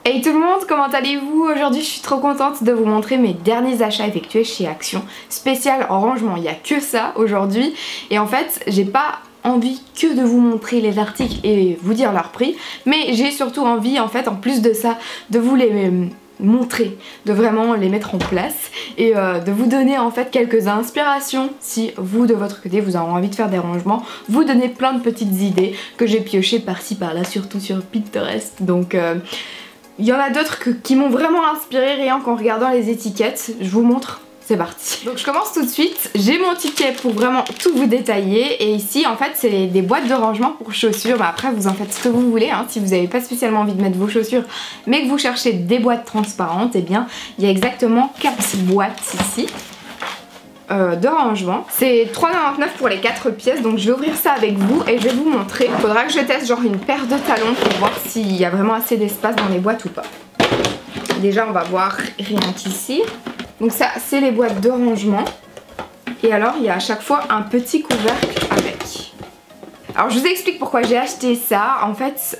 Hey tout le monde, comment allez-vous? Aujourd'hui je suis trop contente de vous montrer mes derniers achats effectués chez Action. Spécial en rangement, il n'y a que ça aujourd'hui. Et en fait j'ai pas envie que de vous montrer les articles et vous dire leur prix, mais j'ai surtout envie en fait en plus de ça de vous les montrer, de vraiment les mettre en place et de vous donner en fait quelques inspirations si vous de votre côté vous avez envie de faire des rangements, vous donner plein de petites idées que j'ai piochées par-ci par-là, surtout sur Pinterest. Donc il y en a d'autres qui m'ont vraiment inspiré rien qu'en regardant les étiquettes. Je vous montre, c'est parti. Donc je commence tout de suite, j'ai mon ticket pour vraiment tout vous détailler. Et ici en fait c'est des boîtes de rangement pour chaussures. Bah, après vous en faites ce que vous voulez hein. Si vous n'avez pas spécialement envie de mettre vos chaussures mais que vous cherchez des boîtes transparentes, et bien il y a exactement 4 boîtes ici de rangement. C'est 3,99 pour les 4 pièces, donc je vais ouvrir ça avec vous et je vais vous montrer. Il faudra que je teste genre une paire de talons pour voir s'il y a vraiment assez d'espace dans les boîtes ou pas. Déjà on va voir rien qu'ici. Donc ça c'est les boîtes de rangement. Et alors il y a à chaque fois un petit couvercle avec. Alors je vous explique pourquoi j'ai acheté ça. En fait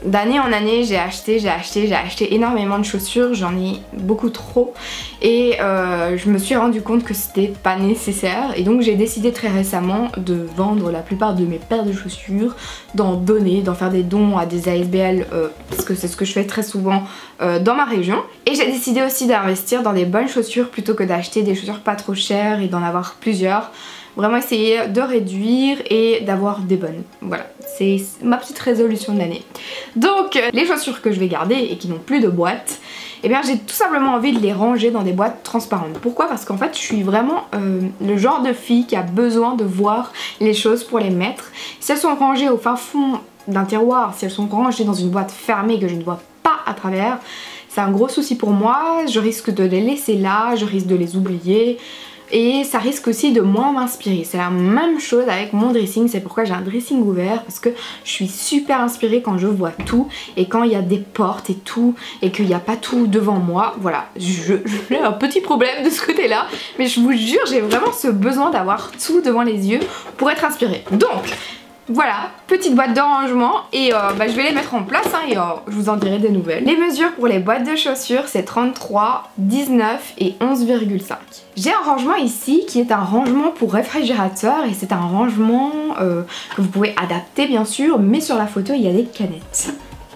d'année en année j'ai acheté énormément de chaussures, j'en ai beaucoup trop et je me suis rendu compte que c'était pas nécessaire et donc j'ai décidé très récemment de vendre la plupart de mes paires de chaussures, d'en donner, d'en faire des dons à des ASBL parce que c'est ce que je fais très souvent dans ma région, et j'ai décidé aussi d'investir dans des bonnes chaussures plutôt que d'acheter des chaussures pas trop chères et d'en avoir plusieurs. Vraiment essayer de réduire et d'avoir des bonnes. Voilà, c'est ma petite résolution de l'année. Donc les chaussures que je vais garder et qui n'ont plus de boîte, eh bien j'ai tout simplement envie de les ranger dans des boîtes transparentes. Pourquoi? Parce qu'en fait je suis vraiment le genre de fille qui a besoin de voir les choses pour les mettre. Si elles sont rangées au fin fond d'un tiroir, si elles sont rangées dans une boîte fermée que je ne vois pas à travers, c'est un gros souci pour moi. Je risque de les laisser là, je risque de les oublier. Et ça risque aussi de moins m'inspirer. C'est la même chose avec mon dressing, c'est pourquoi j'ai un dressing ouvert, parce que je suis super inspirée quand je vois tout et quand il y a des portes et tout et qu'il n'y a pas tout devant moi. Voilà, j'ai un petit problème de ce côté là, mais je vous jure j'ai vraiment ce besoin d'avoir tout devant les yeux pour être inspirée. Donc voilà, petite boîte de rangement et je vais les mettre en place hein, et je vous en dirai des nouvelles. Les mesures pour les boîtes de chaussures c'est 33, 19 et 11,5. J'ai un rangement ici qui est un rangement pour réfrigérateur et c'est un rangement que vous pouvez adapter bien sûr, mais sur la photo il y a des canettes.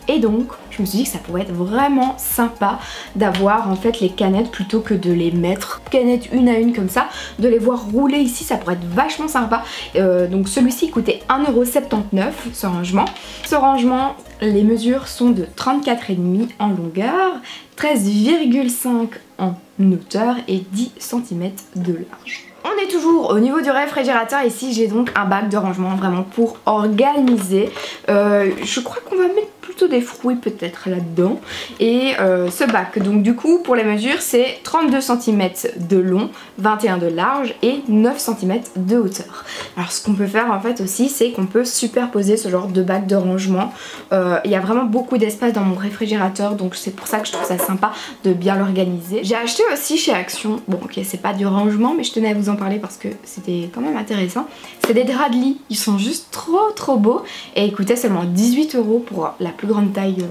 Et donc je me suis dit que ça pourrait être vraiment sympa d'avoir en fait les canettes plutôt que de les mettre canettes une à une comme ça, de les voir rouler ici, ça pourrait être vachement sympa. Donc celui-ci coûtait 1,79€ ce rangement. Ce rangement, les mesures sont de 34,5 en longueur, 13,5 en hauteur et 10 cm de large. On est toujours au niveau du réfrigérateur. Ici j'ai donc un bac de rangement vraiment pour organiser. Je crois qu'on va mettre plutôt des fruits peut-être là-dedans. Et ce bac, donc du coup pour les mesures c'est 32 cm de long, 21 de large et 9 cm de hauteur. Alors ce qu'on peut faire en fait aussi c'est qu'on peut superposer ce genre de bac de rangement. Il y a vraiment beaucoup d'espace dans mon réfrigérateur, donc c'est pour ça que je trouve ça sympa de bien l'organiser. J'ai acheté aussi chez Action, bon ok c'est pas du rangement mais je tenais à vous en parler parce que c'était quand même intéressant. C'est des draps de lit, ils sont juste trop beaux et ils coûtaient seulement 18€ pour la plus grande taille,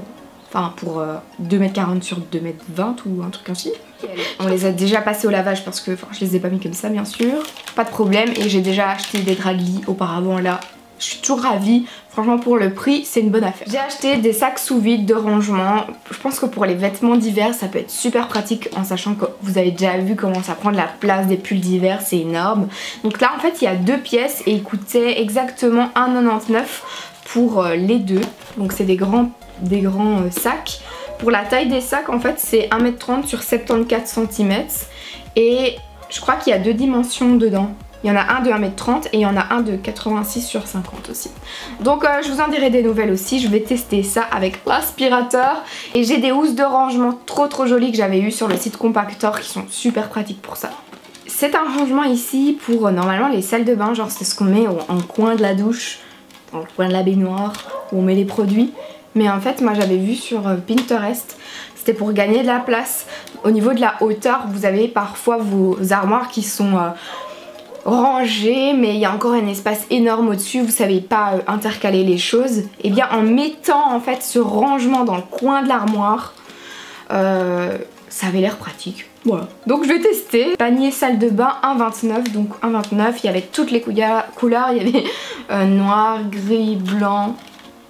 enfin pour 2,40 m sur 2,20 m ou un truc ainsi. On les a déjà passés au lavage parce que je les ai pas mis comme ça bien sûr, pas de problème, et j'ai déjà acheté des draps de lit auparavant là. Je suis toujours ravie, franchement pour le prix c'est une bonne affaire. J'ai acheté des sacs sous vide de rangement. Je pense que pour les vêtements d'hiver ça peut être super pratique en sachant que vous avez déjà vu comment ça prend de la place des pulls d'hiver, c'est énorme. Donc là en fait il y a 2 pièces et il coûtait exactement 1,99€ pour les deux. Donc c'est des grands sacs. Pour la taille des sacs en fait c'est 1,30 m sur 74 cm et je crois qu'il y a 2 dimensions dedans. Il y en a un de 1,30 m et il y en a un de 86 sur 50 aussi. Donc je vous en dirai des nouvelles aussi. Je vais tester ça avec l'aspirateur. Et j'ai des housses de rangement trop jolies que j'avais eues sur le site Compactor qui sont super pratiques pour ça. C'est un rangement ici pour normalement les salles de bain. Genre c'est ce qu'on met en coin de la douche, dans le coin de la baignoire où on met les produits. Mais en fait moi j'avais vu sur Pinterest, c'était pour gagner de la place. Au niveau de la hauteur, vous avez parfois vos armoires qui sont rangé mais il y a encore un espace énorme au-dessus, vous savez pas intercaler les choses, et bien en mettant en fait ce rangement dans le coin de l'armoire, ça avait l'air pratique. Voilà. Donc je vais tester. Panier salle de bain 1,29, donc 1,29, il y avait toutes les couleurs, il y avait noir, gris, blanc.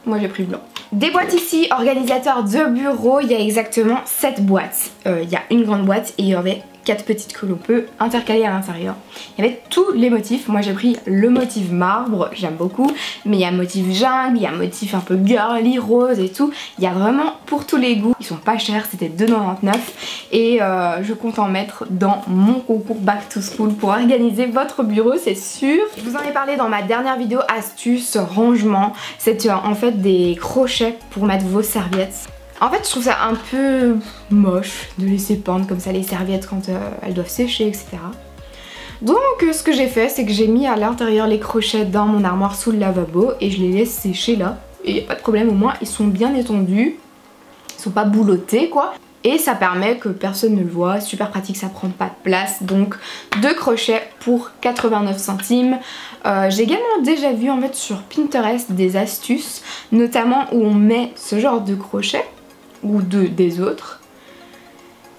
Moi j'ai pris blanc. Des boîtes ici, organisateur de bureau, il y a exactement 7 boîtes. Il y a une grande boîte et il y avait 4 petites que l'on peut intercaler à l'intérieur. Il y avait tous les motifs, moi j'ai pris le motif marbre, j'aime beaucoup, mais il y a un motif jungle, il y a un motif un peu girly, rose et tout. Il y a vraiment pour tous les goûts, ils sont pas chers, c'était 2,99 et je compte en mettre dans mon concours Back to School pour organiser votre bureau, c'est sûr. Je vous en ai parlé dans ma dernière vidéo astuce rangement, c'est en fait des crochets pour mettre vos serviettes. En fait je trouve ça un peu moche de laisser pendre comme ça les serviettes quand elles doivent sécher, etc. Donc ce que j'ai fait c'est que j'ai mis à l'intérieur les crochets dans mon armoire sous le lavabo et je les laisse sécher là. Et y a pas de problème, au moins ils sont bien étendus, ils sont pas boulottés quoi. Et ça permet que personne ne le voit, super pratique, ça prend pas de place. Donc 2 crochets pour 89 centimes. J'ai également déjà vu en fait sur Pinterest des astuces, notamment où on met ce genre de crochet ou des autres.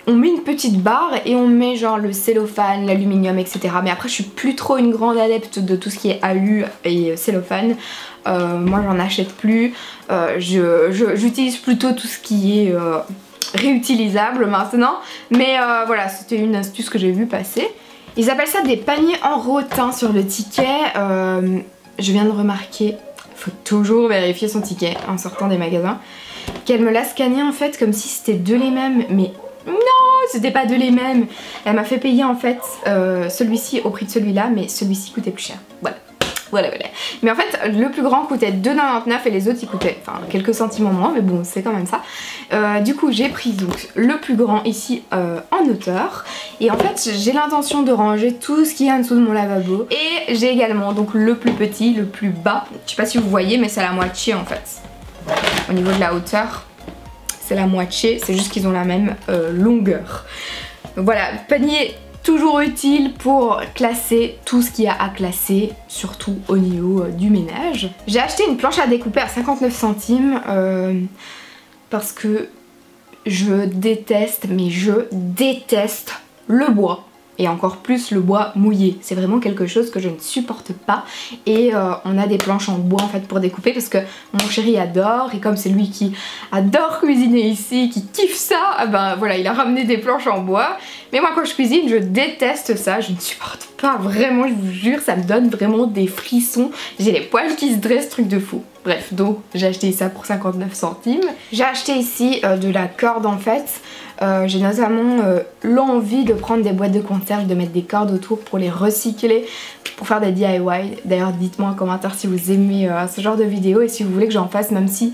On met une petite barre et on met genre le cellophane, l'aluminium, etc. Mais après je suis plus trop une grande adepte de tout ce qui est alu et cellophane. Moi j'en achète plus. J'utilise plutôt tout ce qui est réutilisable maintenant. Mais voilà, c'était une astuce que j'ai vu passer. Ils appellent ça des paniers en rotin sur le ticket. Je viens de remarquer, faut toujours vérifier son ticket en sortant des magasins, qu'elle me l'a scanné en fait comme si c'était deux les mêmes, mais non, c'était pas deux les mêmes. Elle m'a fait payer en fait celui-ci au prix de celui-là, mais celui-ci coûtait plus cher. Voilà. Mais en fait le plus grand coûtait 2,99 et les autres ils coûtaient quelques centimes en moins, mais bon c'est quand même ça. Du coup j'ai pris donc le plus grand ici en hauteur, et en fait j'ai l'intention de ranger tout ce qui est en dessous de mon lavabo, et j'ai également donc le plus petit, le plus bas, je sais pas si vous voyez mais c'est la moitié en fait. Au niveau de la hauteur c'est la moitié, c'est juste qu'ils ont la même longueur. Voilà, panier toujours utile pour classer tout ce qu'il y a à classer, surtout au niveau du ménage. J'ai acheté une planche à découper à 59 centimes parce que je déteste, mais je déteste le bois. Et encore plus le bois mouillé, c'est vraiment quelque chose que je ne supporte pas. Et on a des planches en bois en fait pour découper parce que mon chéri adore, et comme c'est lui qui adore cuisiner ici, qui kiffe ça, ben voilà, il a ramené des planches en bois. Mais moi quand je cuisine je déteste ça, je ne supporte pas vraiment, je vous jure, ça me donne vraiment des frissons, j'ai les poils qui se dressent, truc de fou. Bref, donc j'ai acheté ça pour 59 centimes. J'ai acheté ici de la corde en fait. J'ai notamment l'envie de prendre des boîtes de conserve, de mettre des cordes autour pour les recycler, pour faire des DIY. D'ailleurs dites-moi en commentaire si vous aimez ce genre de vidéos et si vous voulez que j'en fasse, même si...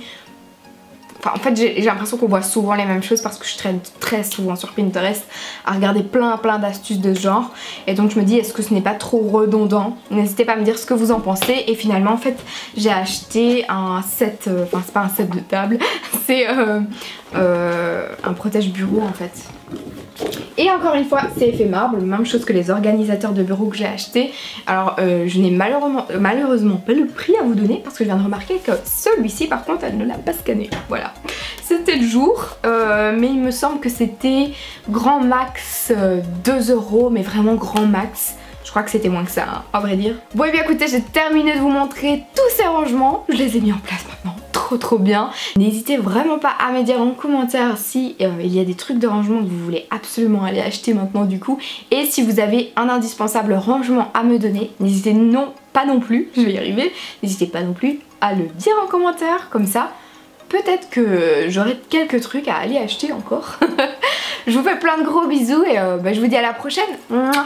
Enfin, en fait j'ai l'impression qu'on voit souvent les mêmes choses parce que je traîne très souvent sur Pinterest à regarder plein d'astuces de ce genre, et donc je me dis est-ce que ce n'est pas trop redondant? N'hésitez pas à me dire ce que vous en pensez. Et finalement en fait j'ai acheté un set, enfin c'est pas un set de table, c'est un protège bureau en fait. Et encore une fois c'est effet marbre, même chose que les organisateurs de bureau que j'ai acheté. Alors je n'ai malheureusement pas le prix à vous donner parce que je viens de remarquer que celui-ci par contre elle ne l'a pas scanné. Voilà, c'était le jour, mais il me semble que c'était grand max 2 €, mais vraiment grand max. Je crois que c'était moins que ça, hein, à vrai dire. Bon et bien écoutez, j'ai terminé de vous montrer tous ces rangements. Je les ai mis en place maintenant, trop bien. N'hésitez vraiment pas à me dire en commentaire si il y a des trucs de rangement que vous voulez absolument aller acheter maintenant du coup. Et si vous avez un indispensable rangement à me donner, n'hésitez pas non plus, je vais y arriver, n'hésitez pas non plus à le dire en commentaire, comme ça peut-être que j'aurai quelques trucs à aller acheter encore. Je vous fais plein de gros bisous et je vous dis à la prochaine. Mouah.